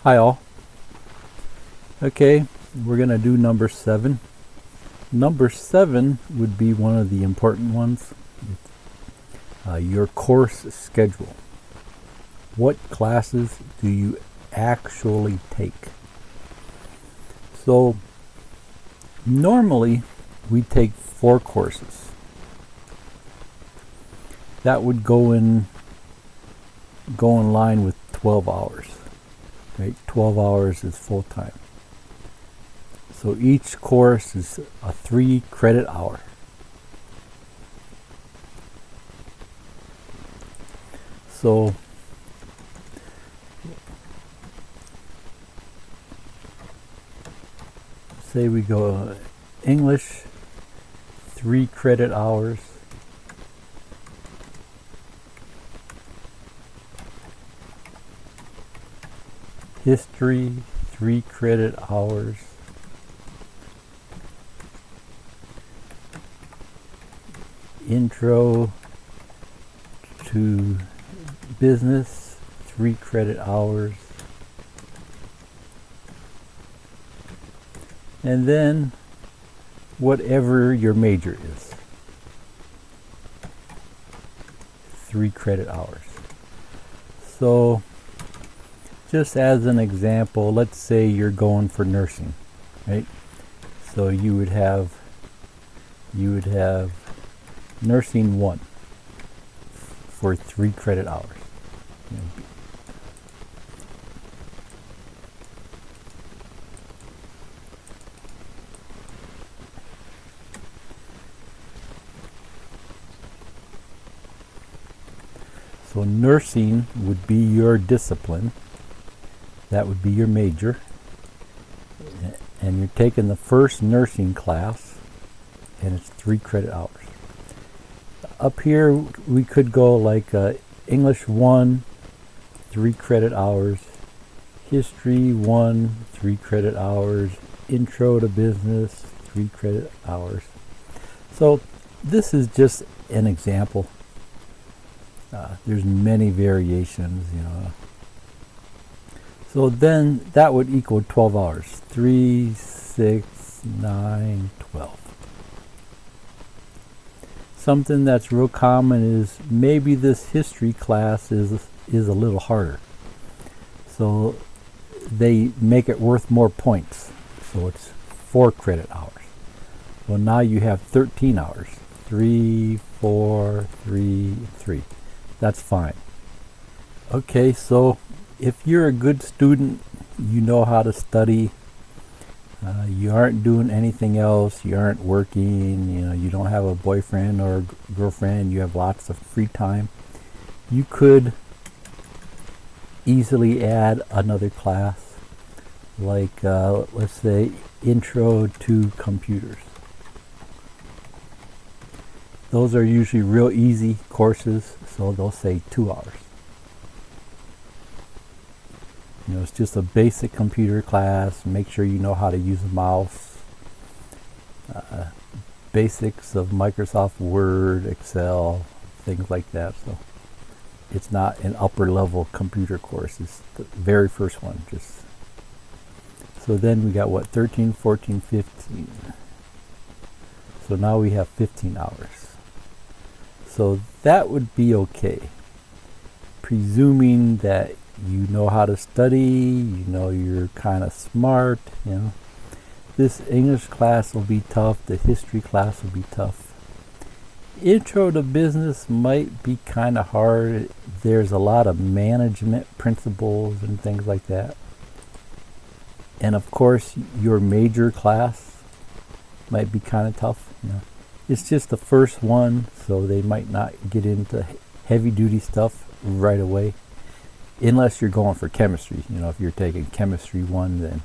Hi all. Okay, we're going to do number 7. Number 7 would be one of the important ones. Your course schedule. What classes do you actually take? So normally we take 4 courses. That would go in line with 12 hours. Right? 12 hours is full time. So each course is a 3 credit hour. So say we go English, 3 credit hours. History, 3 credit hours. Intro to business, 3 credit hours. And then whatever your major is, 3 credit hours. So just as an example, let's say you're going for nursing, right? So you would have nursing 1 for 3 credit hours. So nursing would be your discipline. That would be your major. And you're taking the first nursing class, and it's 3 credit hours. Up here we could go like English 1, 3 credit hours, History 1, 3 credit hours, Intro to Business, 3 credit hours. So this is just an example. There's many variations, So then that would equal 12 hours. 3, 6, 9, 12. Something that's real common is maybe this history class is a little harder. So they make it worth more points. So it's 4 credit hours. Well, now you have 13 hours. 3, 4, 3, 3. That's fine. Okay, so if you're a good student, you know how to study, you aren't doing anything else, you aren't working, you don't have a boyfriend or girlfriend, you have lots of free time, you could easily add another class, like let's say Intro to Computers. Those are usually real easy courses, so they'll say 2 hours. It's just a basic computer class. Make sure you know how to use a mouse. Basics of Microsoft Word, Excel, things like that. So it's not an upper level computer course. It's the very first one. So then we got 13, 14, 15. So now we have 15 hours. So that would be okay, presuming that you know how to study, you're kind of smart, This English class will be tough, the history class will be tough. Intro to Business might be kind of hard. There's a lot of management principles and things like that. And of course, your major class might be kind of tough, It's just the first one, so they might not get into heavy duty stuff right away. Unless you're going for chemistry, if you're taking chemistry 1,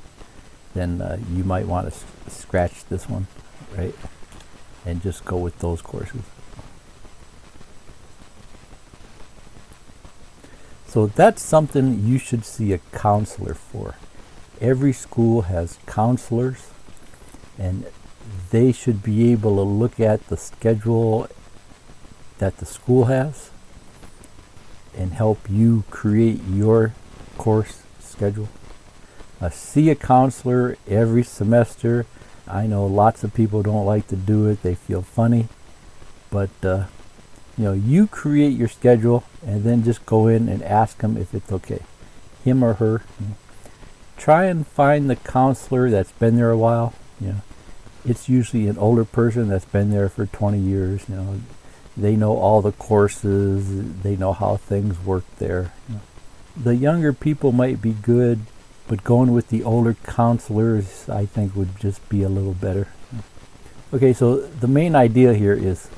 then you might want to scratch this one, right? And just go with those courses. So that's something you should see a counselor for. Every school has counselors, and they should be able to look at the schedule that the school has and help you create your course schedule. See a counselor every semester. I know lots of people don't like to do it. They feel funny. But, you create your schedule and then just go in and ask them if it's okay. Him or her. Try and find the counselor that's been there a while. It's usually an older person that's been there for 20 years. They know all the courses. They know how things work there. The younger people might be good, but going with the older counselors, I think, would just be a little better. Okay, so the main idea here is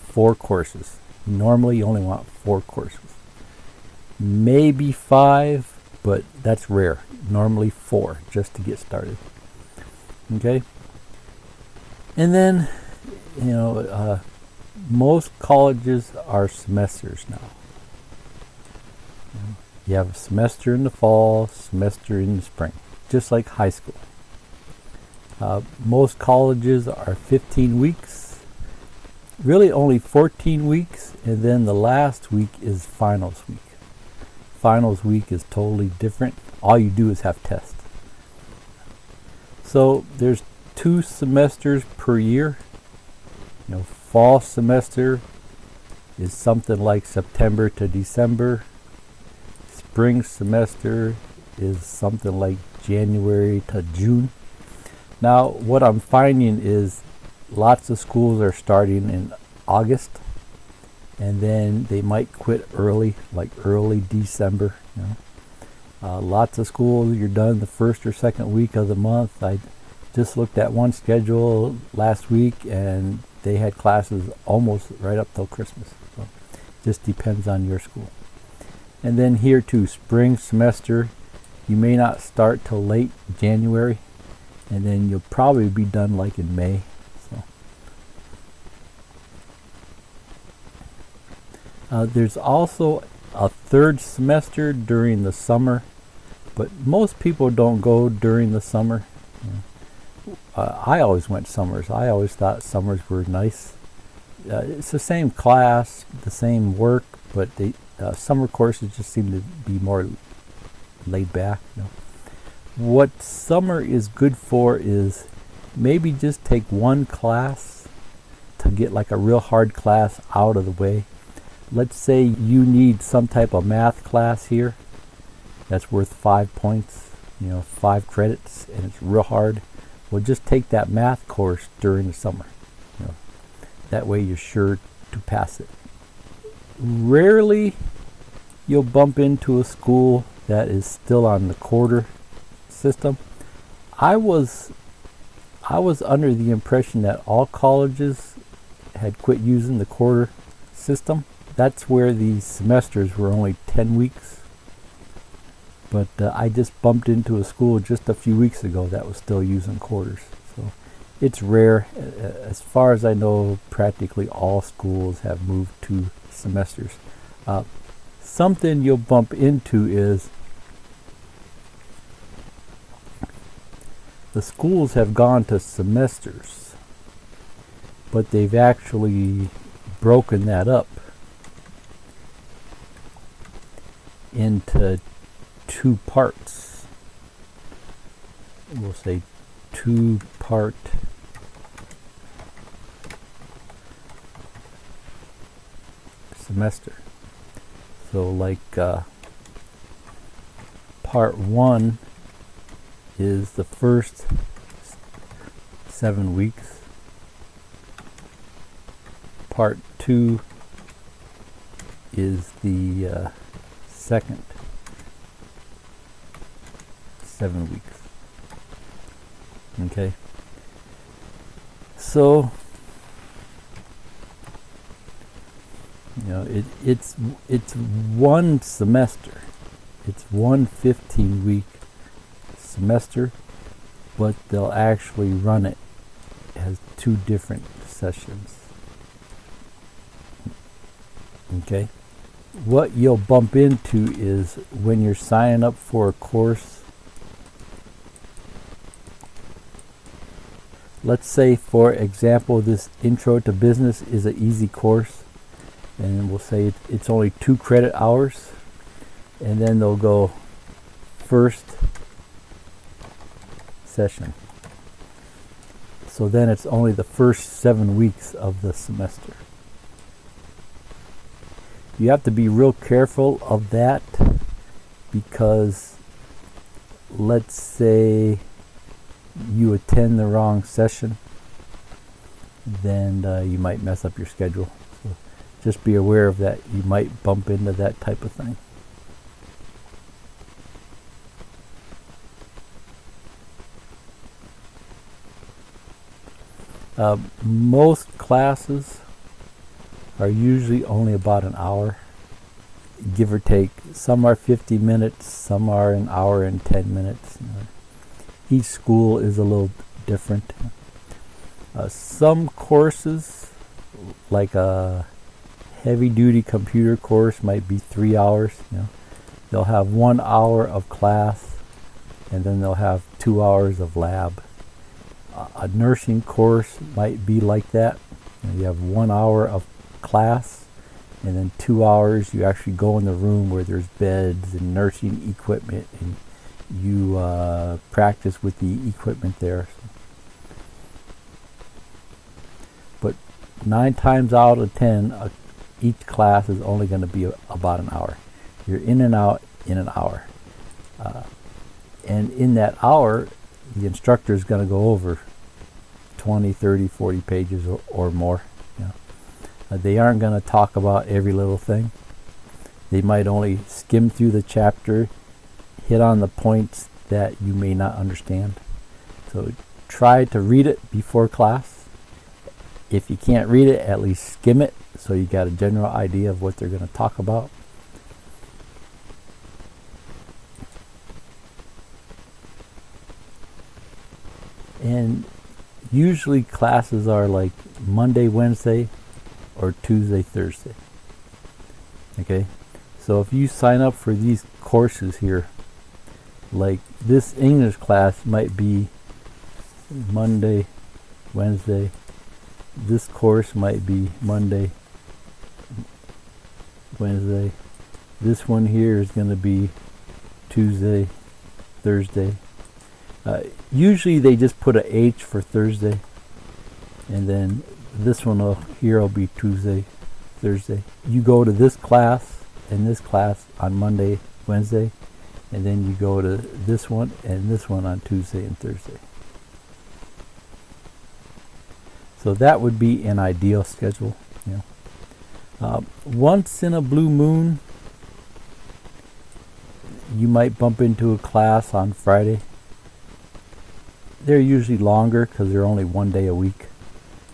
4 courses. Normally, you only want 4 courses. Maybe 5, but that's rare. Normally 4, just to get started. Okay? And then, most colleges are semesters now. You have a semester in the fall, semester in the spring, just like high school. Most colleges are 15 weeks, really only 14 weeks, and then the last week is finals week. Finals week is totally different. All you do is have tests. So there's 2 semesters per year. Fall semester is something like September to December. Spring semester is something like January to June. Now, what I'm finding is lots of schools are starting in August, and then they might quit early, like early December. Lots of schools, you're done the first or second week of the month. I just looked at one schedule last week, and they had classes almost right up till Christmas. So just depends on your school. And then here too, spring semester, you may not start till late January, and then you'll probably be done like in May. So there's also a 3rd semester during the summer, but most people don't go during the summer. I always went summers. I always thought summers were nice. It's the same class, the same work, but the summer courses just seem to be more laid back. What summer is good for is maybe just take one class to get like a real hard class out of the way. Let's say you need some type of math class here that's worth 5 points, 5 credits, and it's real hard. Well, just take that math course during the summer. That way you're sure to pass it. Rarely you'll bump into a school that is still on the quarter system. I was under the impression that all colleges had quit using the quarter system. That's where the semesters were only 10 weeks. But I just bumped into a school just a few weeks ago that was still using quarters. So it's rare. As far as I know, practically all schools have moved to semesters. Something you'll bump into is the schools have gone to semesters, but they've actually broken that up into 2 parts. We'll say 2-part semester. So like part 1 is the first 7 weeks. Part 2 is the second 7 weeks. Okay. So it's one semester. It's one 15-week semester, but they'll actually run it as 2 different sessions. Okay. What you'll bump into is when you're signing up for a course. Let's say, for example, this Intro to Business is an easy course, and we'll say it's only 2 credit hours, and then they'll go first session. So then it's only the first 7 weeks of the semester. You have to be real careful of that, because let's say you attend the wrong session, then you might mess up your schedule. So just be aware of that. You might bump into that type of thing. Most classes are usually only about an hour, give or take. Some are 50 minutes, some are an hour and 10 minutes. Each school is a little different. Some courses, like a heavy-duty computer course, might be 3 hours. They'll have 1 hour of class, and then they'll have 2 hours of lab. A nursing course might be like that. You have 1 hour of class, and then 2 hours you actually go in the room where there's beds and nursing equipment, and you practice with the equipment there. But 9 times out of 10, each class is only going to be about an hour. You're in and out in an hour. And in that hour, the instructor is going to go over 20, 30, 40 pages or more. They aren't going to talk about every little thing. They might only skim through the chapter, hit on the points that you may not understand. So try to read it before class. If you can't read it, at least skim it so you got a general idea of what they're going to talk about. And usually classes are like Monday, Wednesday, or Tuesday, Thursday. Okay, so if you sign up for these courses here, like this English class might be Monday, Wednesday. This course might be Monday, Wednesday. This one here is going to be Tuesday, Thursday. Usually they just put a H for Thursday, and then this one here will be Tuesday, Thursday. You go to this class and this class on Monday, Wednesday, and then you go to this one and this one on Tuesday and Thursday. So that would be an ideal schedule. Once in a blue moon, you might bump into a class on Friday. They're usually longer because they're only 1 day a week.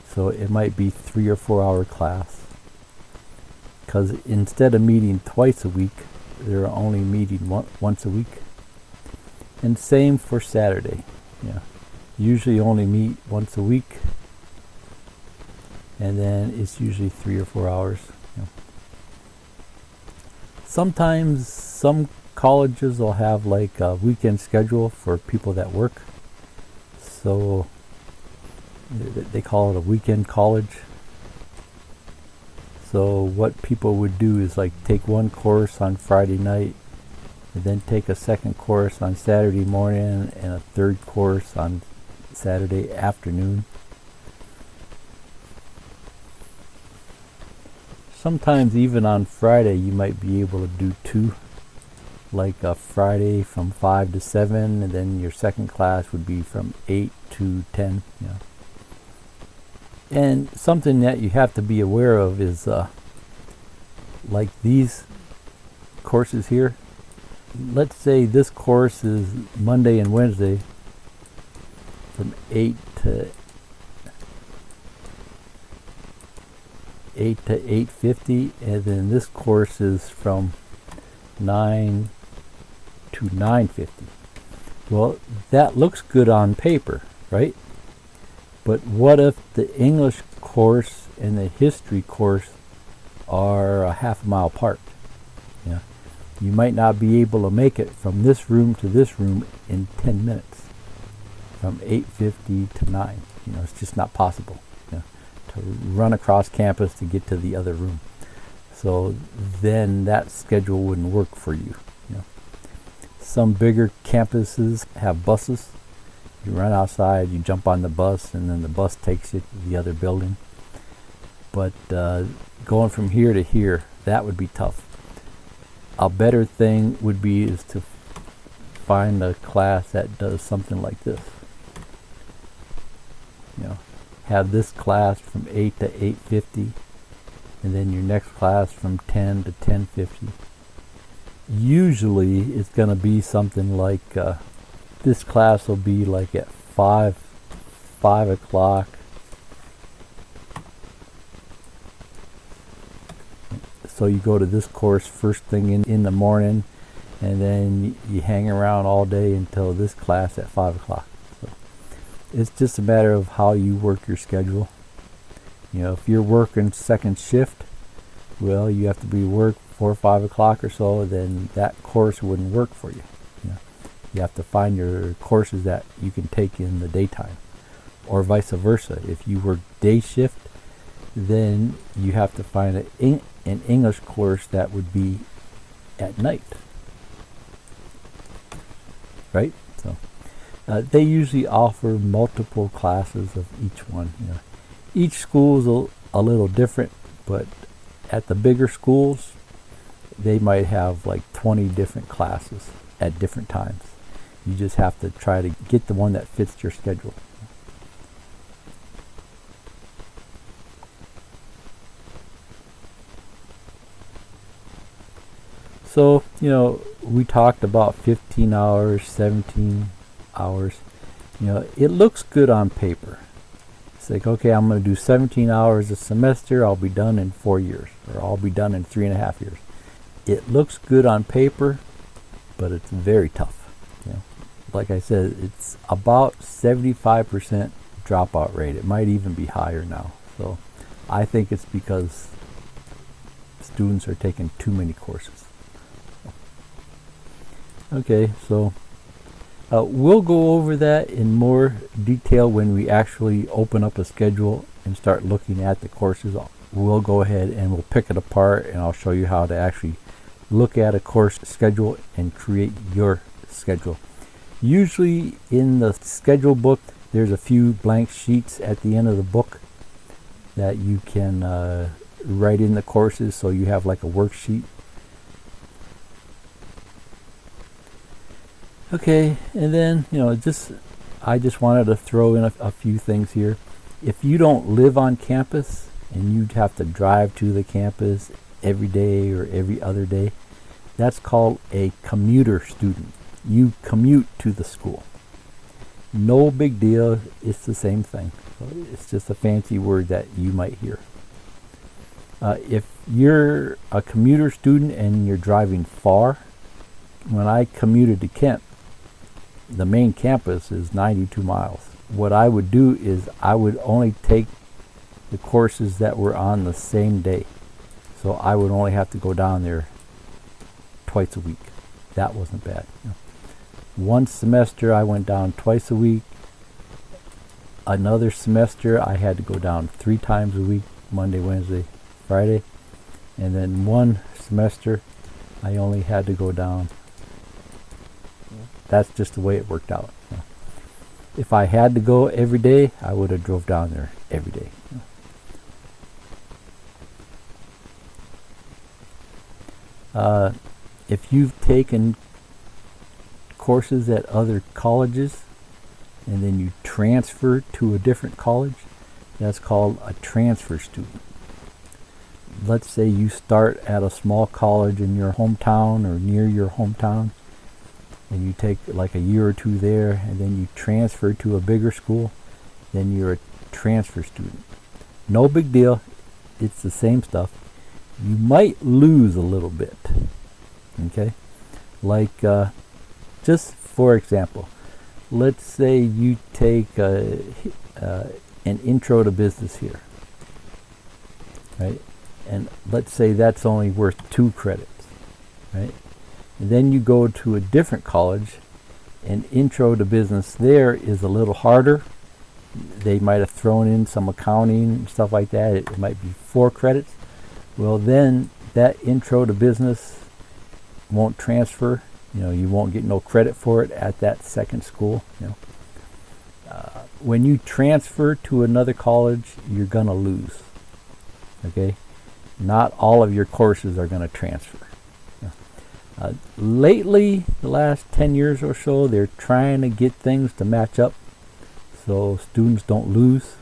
So it might be 3 or 4 hour class. Because instead of meeting twice a week, they're only meeting once a week. And same for Saturday. Usually only meet once a week. And then it's usually 3 or 4 hours. Sometimes some colleges will have like a weekend schedule for people that work. So they call it a weekend college. So what people would do is like take one course on Friday night, and then take a second course on Saturday morning, and a third course on Saturday afternoon. Sometimes even on Friday you might be able to do 2, like a Friday from 5 to 7, and then your second class would be from 8 to 10. And something that you have to be aware of is like these courses here. Let's say this course is Monday and Wednesday from 8 to 8:50, and then this course is from 9 to 9:50. Well, that looks good on paper, right? But what if the English course and the history course are a half a mile apart? You might not be able to make it from this room to this room in 10 minutes, from 8:50 to 9. It's just not possible to run across campus to get to the other room. So then that schedule wouldn't work for you. Some bigger campuses have buses, You run outside, you jump on the bus, and then the bus takes you to the other building. But going from here to here, that would be tough. A better thing would be is to find a class that does something like this. You know, have this class from 8 to 8:50, and then your next class from 10 to 10:50. Usually it's going to be something like this class will be like at 5 o'clock. So you go to this course first thing in the morning, and then you hang around all day until this class at 5 o'clock. So it's just a matter of how you work your schedule. You know, if you're working second shift, well, you have to be work 4 or 5 o'clock or so, then that course wouldn't work for you. You know, you have to find your courses that you can take in the daytime, or vice versa. If you work day shift, then you have to find an English course that would be at night, right? So they usually offer multiple classes of each one. You know, each school is a little different, but at the bigger schools, they might have like 20 different classes at different times. You just have to try to get the one that fits your schedule. So, you know, we talked about 15 hours, 17 hours. You know, it looks good on paper. It's like, okay, I'm going to do 17 hours a semester. I'll be done in 4 years, or I'll be done in 3.5 years. It looks good on paper, but it's very tough. You know, like I said, it's about 75% dropout rate. It might even be higher now. So I think it's because students are taking too many courses. Okay, so we'll go over that in more detail when we actually open up a schedule and start looking at the courses. We'll go ahead and we'll pick it apart, and I'll show you how to actually look at a course schedule and create your schedule. Usually in the schedule book, there's a few blank sheets at the end of the book that you can write in the courses, so you have like a worksheet. Okay, and then, you know, I just wanted to throw in a few things here. If you don't live on campus and you'd have to drive to the campus every day or every other day, that's called a commuter student. You commute to the school. No big deal, it's the same thing. So it's just a fancy word that you might hear. If you're a commuter student and you're driving far, when I commuted to Kent, the main campus is 92 miles. What I would do is I would only take the courses that were on the same day. So I would only have to go down there twice a week. That wasn't bad. You know. One semester I went down twice a week. Another semester I had to go down 3 times a week, Monday, Wednesday, Friday. And then one semester I only had to go down. That's just the way it worked out. You know. If I had to go every day, I would have drove down there every day. You know. If you've taken courses at other colleges and then you transfer to a different college, that's called a transfer student. Let's say you start at a small college in your hometown or near your hometown, and you take like a year or two there, and then you transfer to a bigger school, then you're a transfer student. No big deal. It's the same stuff. You might lose a little bit. Okay? Like, just for example, let's say you take an intro to business here. Right? And let's say that's only worth 2 credits. Right? And then you go to a different college, and intro to business there is a little harder. They might have thrown in some accounting and stuff like that. It might be 4 credits. Well, then that intro to business won't transfer. You know, you won't get no credit for it at that second school. You know. When you transfer to another college, you're going to lose. Okay? Not all of your courses are going to transfer. Lately, the last 10 years or so, they're trying to get things to match up so students don't lose.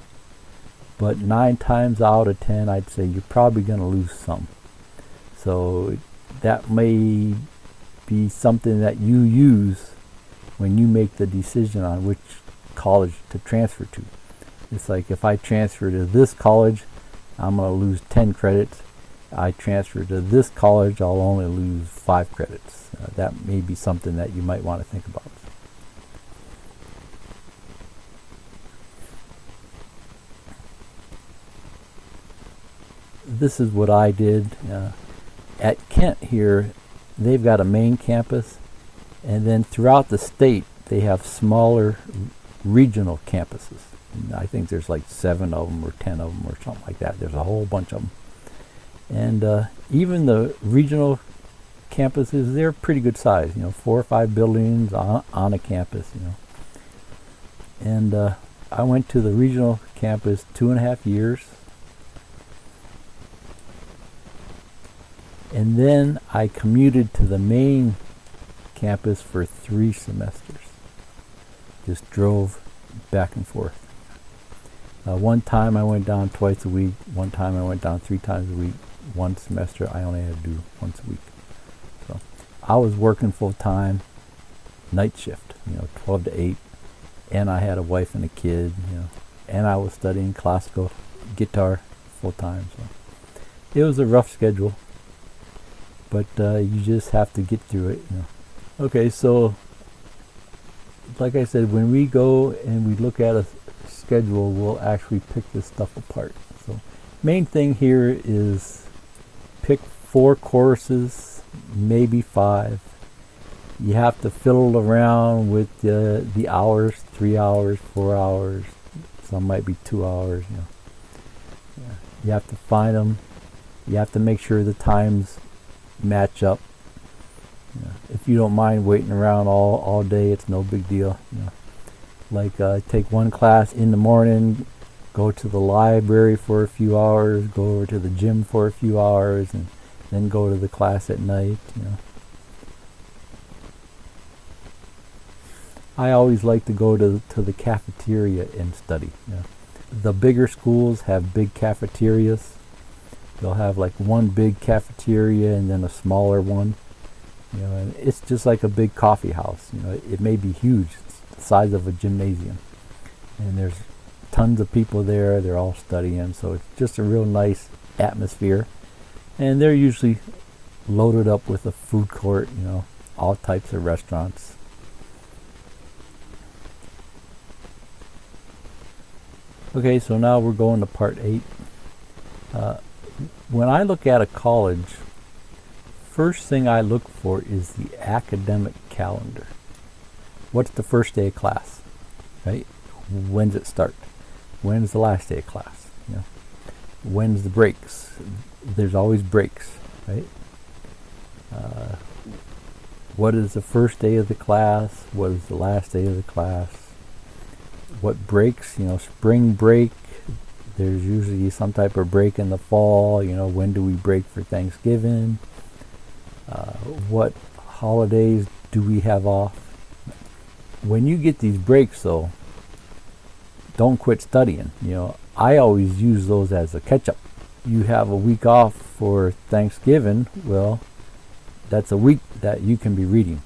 But 9 times out of 10, I'd say you're probably going to lose some. So that may be something that you use when you make the decision on which college to transfer to. It's like if I transfer to this college, I'm going to lose 10 credits. I transfer to this college, I'll only lose 5 credits. That may be something that you might want to think about. This is what I did. At Kent here, they've got a main campus, and then throughout the state, they have smaller regional campuses. And I think there's like 7 of them or 10 of them or something like that. There's a whole bunch of them. And even the regional campuses, they're pretty good size, 4 or 5 buildings on a campus, And I went to the regional campus 2.5 years. And then I commuted to the main campus for 3 semesters. Just drove back and forth. One time I went down twice a week. One time I went down 3 times a week. One semester I only had to do once a week. So I was working full time, night shift, 12 to 8, and I had a wife and a kid, and I was studying classical guitar full time. So it was a rough schedule, but you just have to get through it. Okay, so like I said, when we go and we look at a schedule, we'll actually pick this stuff apart. So main thing here is pick 4 courses, maybe 5. You have to fiddle around with the hours, 3 hours, 4 hours. Some might be 2 hours. You have to find them. You have to make sure the times match up. If you don't mind waiting around all day, it's no big deal. Like take one class in the morning, go to the library for a few hours, go over to the gym for a few hours, and then go to the class at night. I always like to go to the cafeteria and study. The bigger schools have big cafeterias. They'll have like one big cafeteria and then a smaller one. And it's just like a big coffee house. It may be huge, it's the size of a gymnasium, and there's tons of people there. They're all studying, so it's just a real nice atmosphere. And they're usually loaded up with a food court, all types of restaurants. Okay, so now we're going to part 8. When I look at a college, first thing I look for is the academic calendar. What's the first day of class, right? When does it start? When's the last day of class? When's the breaks? There's always breaks, right? What is the first day of the class? What is the last day of the class? What breaks? Spring break. There's usually some type of break in the fall. When do we break for Thanksgiving? What holidays do we have off? When you get these breaks, though, don't quit studying. I always use those as a catch-up. You have a week off for Thanksgiving. Well, that's a week that you can be reading.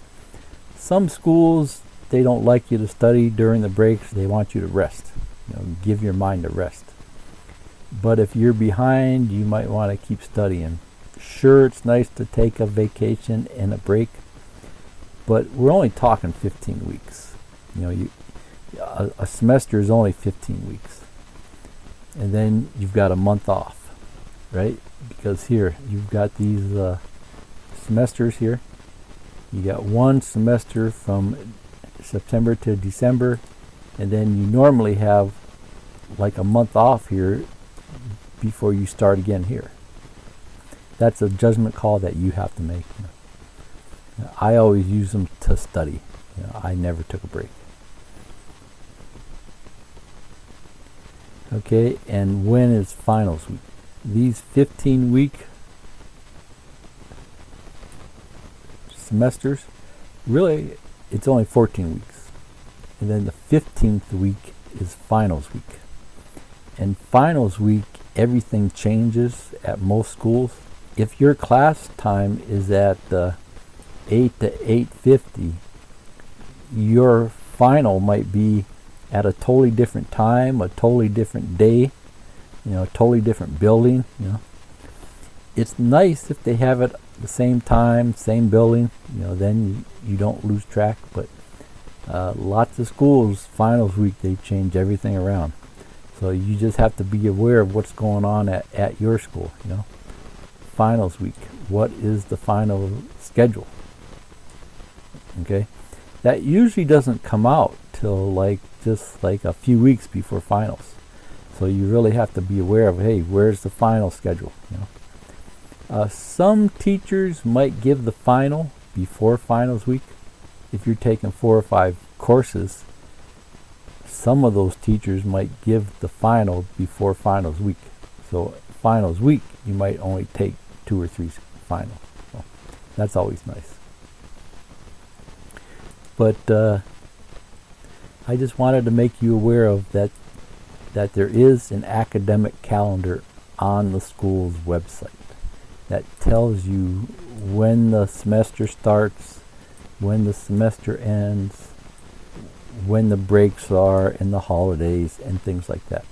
Some schools, they don't like you to study during the breaks. They want you to rest. Give your mind a rest. But if you're behind, you might want to keep studying. Sure, it's nice to take a vacation and a break, but we're only talking 15 weeks. A semester is only 15 weeks. And then you've got a month off, right? Because here, you've got these semesters here. You got one semester from September to December, and then you normally have like a month off here before you start again here. That's a judgment call that you have to make. I always use them to study. I never took a break. Okay, and when is finals week? These 15-week semesters, really, it's only 14 weeks. And then the 15th week is finals week. And finals week, everything changes at most schools. If your class time is at 8 to 8:50, your final might be at a totally different time, a totally different day, a totally different building. It's nice if they have it the same time, same building. Then you don't lose track. But lots of schools, finals week, they change everything around. So you just have to be aware of what's going on at your school. Finals week, what is the final schedule? Okay, that usually doesn't come out till just a few weeks before finals. So you really have to be aware of, hey, where's the final schedule? Some teachers might give the final before finals week. If you're taking 4 or 5 courses, some of those teachers might give the final before finals week. So finals week, you might only take 2 or 3 finals. So that's always nice. But I just wanted to make you aware of that there is an academic calendar on the school's website that tells you when the semester starts, when the semester ends, when the breaks are and the holidays and things like that.